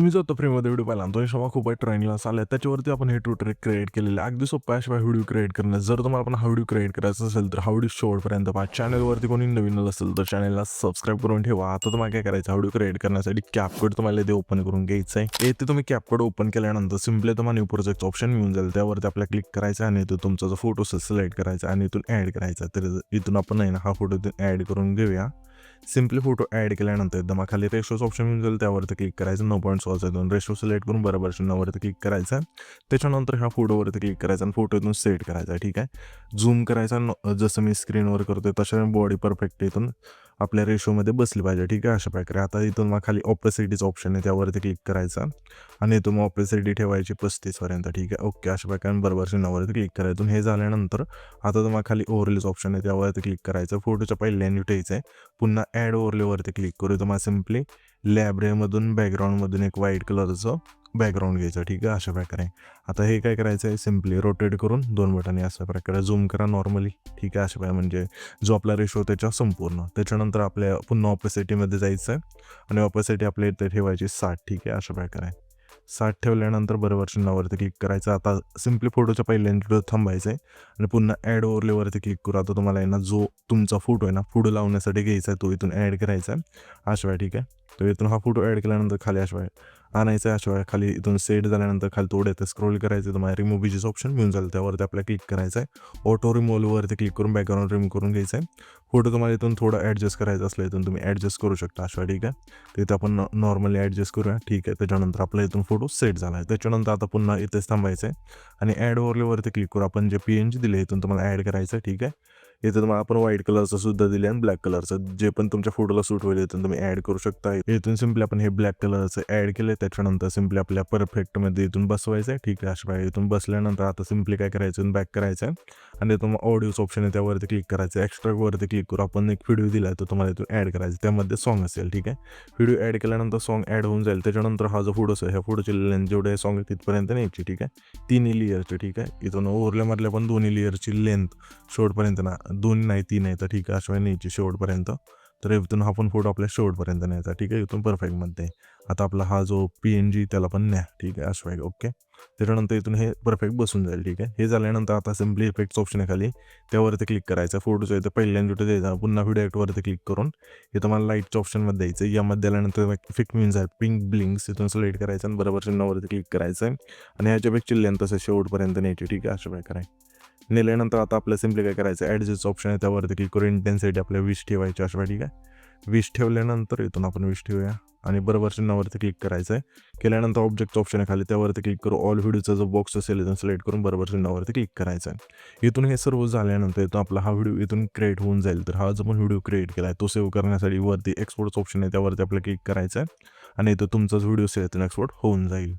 तुम्ही जो आता फ्रेममध्ये व्हिडिओ पाहिला तो शोभा खूप ट्रेंडिंगला चालला त्याच्यावरती आपण हे ट्यूटोरियल क्रिएट केलेलं आहे. अगदी सोपं आहे व्हिडिओ क्रिएट करणं. जर तुम्हाला पण हा व्हिडिओ क्रिएट करायचा असेल तर हा व्हिडिओ शेवटपर्यंत पहा. चॅनलवरती कोणी नवीन असेल तर चॅनलला सबस्क्राईब करून ठेवा. आता तुम्हाला काय करायचं, व्हिडिओ क्रिएट करण्यासाठी कॅपकट तुम्हाला इथे ओपन करून घ्यायचं आहे. येथे तुम्ही कॅपकट ओपन केल्यानंतर सिम्पली तुम्हाला न्यू प्रोजेक्ट ऑप्शन मिळून जाईल. त्यावरती आपल्याला क्लिक करायचं आणि इथून तुमचा जो फोटो सिलेक्ट करायचा आणि इथून ॲड करायचा. तर इथून आपण आहे ना हा फोटो इथून ॲड करून घेऊया. सिम्पली फोटो ॲड केल्यानंतर एकदम खाली रेशोच ऑप्शन मिळून जाईल. त्यावरती क्लिक करायचं. 9.6 रेशो सिलेक्ट करून बरोबर 0वरती क्लिक करायचं. त्याच्यानंतर ह्या फोटोवरती क्लिक करायचं आणि फोटो इथून सेट करायचा. ठीक आहे, झूम करायचा. जसं मी स्क्रीनवर करतोय तशा बॉडी परफेक्ट इथून आपल्या रेशोमध्ये बसली पाहिजे. ठीक आहे, अशा प्रकारे. आता इथून मग खाली ऑपरेसिटीचं ऑप्शन आहे, त्यावरती क्लिक करायचा आणि इथून मग ऑपरेसिटी ठेवायची 35पर्यंत. ठीक आहे, ओके. अशा प्रकारे बरोबर 0वरती क्लिक करायचं. हे झाल्यानंतर आता तुम्हाला खाली ओव्हरलेच ऑप्शन आहे, त्यावरती क्लिक करायचं. फोटोच्या पहिल्याने ठेवायचं आहे. पुन्हा ॲड ओव्हरलेवरती क्लिक करू. तुम्हाला सिम्पली लॅब्रेमधून बॅकग्राऊंडमधून एक व्हाईट कलरचं बॅकग्राऊंड घ्यायचं. ठीक आहे, अशा प्रकारे. आता हे काय करायचं आहे, सिम्पली रोटेट करून 2 बटन अशा प्रकारे झूम करा नॉर्मली. ठीक आहे, अशा प्रकारे. म्हणजे जो आपला रेशो त्याच्या संपूर्ण. त्याच्यानंतर आपल्या पुन्हा ऑपरेसिटीमध्ये जायचं आहे आणि ऑपरेसिटी आपल्या इथे ठेवायची 60. ठीक आहे, अशा प्रकारे. 60 ठेवल्यानंतर बरोबर चिन्हावरती क्लिक करायचं. आता सिम्पली फोटोच्या पहिल्यांदा थांबायचं आहे आणि पुन्हा ॲड ओव्हरलेवरती क्लिक करू. आता तुम्हाला आहे ना जो तुमचा फोटो आहे ना फोटो लावण्यासाठी घ्यायचा आहे तो इथून ॲड करायचा आहे अशा. ठीक आहे, तर इथून हा फोटो ॲड केल्यानंतर खाली अशा आणायचं आहे. अशा खाली इथून सेट झाल्यानंतर खाली थोडं इथे स्क्रोल करायचं. तुम्हाला रिमूव्ह बीजेस ऑप्शन मिळून जाईल. त्यावरती आपल्याला क्लिक करायचं आहे. ऑटो रिमूव्हवरती क्लिक करून बॅकग्राऊंड रिमूव्ह करून घ्यायचं आहे. फोटो तुम्हाला इथून थोडं ॲडजस्ट करायचं असलं इथून तुम्ही ॲडजस्ट करू शकता अशा. ठीक आहे, तर इथं आपण नॉर्मली ॲडजस्ट करूया. ठीक आहे, त्याच्यानंतर आपला इथून फोटो सेट झाला आहे. त्याच्यानंतर आता पुन्हा इथेच थांबायचं आहे आणि ॲड ओव्हरलेवरती क्लिक करू. आपण जे PNG दिले इथून तुम्हाला ॲड करायचं. ठीक आहे, इथं तुम्हाला आपण व्हाईट कलरचं सुद्धा दिले आणि ब्लॅक कलरचं जे पण तुमच्या फोटोला सूट होईल इथून तुम्ही ॲड करू शकता. इथून सिम्पली आपण हे ब्लॅक कलरचं ॲड केलं. त्याच्यानंतर सिम्पली आपल्या परफेक्टमध्ये इथून बसवायचं आहे. ठीक आहे, अशा प्रकारे. इथून बसल्यानंतर आता सिम्पली काय करायचं, बॅक करायचं आहे आणि इथून ऑडिओचं ऑप्शन आहे, त्यावरती क्लिक करायचं. एक्स्ट्रावरती क्लिक करू. आपण एक व्हिडिओ दिला आहे तो तुम्हाला इथून ॲड करायचा. त्यामध्ये सॉन्ग असेल. ठीक आहे, व्हिडिओ ॲड केल्यानंतर सॉन्ग ॲड होऊन जाईल. त्याच्यानंतर हा जो फोटो आहे ह्या फोटोची लेंथ जेवढे सॉन्ग आहे तिथपर्यंत न्यायची. ठीक आहे, 3 लेयरची. ठीक आहे, इथून ओव्हरल्यामधल्या पण 2 लेयरची लेंथ शेवटपर्यंत ना 2 नाही 3 आहे तर ठीक आहे अशा न्यायची शेवटपर्यंत. तर इथून हा पण फोटो आपल्या शेवटपर्यंत न्यायचा. ठीक आहे, इथून परफेक्टमध्ये. आता आपला हा जो PNG त्याला पण न्या. ठीक आहे, अशा. ओके, त्याच्यानंतर इथून हे परफेक्ट बसून जाईल. ठीक आहे, हे झाल्यानंतर आता सिम्पली इफेक्ट्स ऑप्शन आहे खाली, त्यावरती क्लिक करायचं. फोटोचं इथं पहिल्यांदा द्यायचा. पुन्हा व्हिडिओ ॲक्टवरती क्लिक करून हे तुम्हाला लाईटच्या ऑप्शनमध्ये द्यायचं. यामध्ये आल्यानंतर इफेक्ट मिळून जाईल पिंक ब्लिंक्स. इथून सिलेक्ट करायचं आणि बरोबर चिन्हावरती क्लिक करायचं आणि ह्याच्यापेक्षा लेंथ तसं शेवटपर्यंत न्यायची. ठीक आहे, अशा प्रकारे. नेल्यानंतर आता आपल्याला सिम्पली काय करायचं, ॲडजस्ट ऑप्शन आहे, त्यावरती क्लिक करून इंटेन्सिटी आपल्या 20 ठेवायची अशा. ठीक आहे, 20 ठेवल्यानंतर इथून आपण 20 ठेवूया आणि बरोबर चिन्हावरती क्लिक करायचं आहे. केल्यानंतर ऑब्जेक्टचं ऑप्शन आहे खाली, त्यावरती क्लिक करू. ऑल व्हिडिओचा जो बॉक्स असेल इथून सिलेक्ट करून बरोबर चिन्हावरती क्लिक करायचं आहे. इथून हे सर्व झाल्यानंतर इथून आपला हा व्हिडिओ इथून क्रिएट होऊन जाईल. तर हा जो पण व्हिडिओ क्रिएट केला आहे तो सेव्ह करण्यासाठी वरती एक्सपोर्टचं ऑप्शन आहे, त्यावरती आपल्याला क्लिक करायचं आहे आणि इथं तुमचाच व्हिडिओ सेव्ह एक्सपोर्ट होऊन जाईल.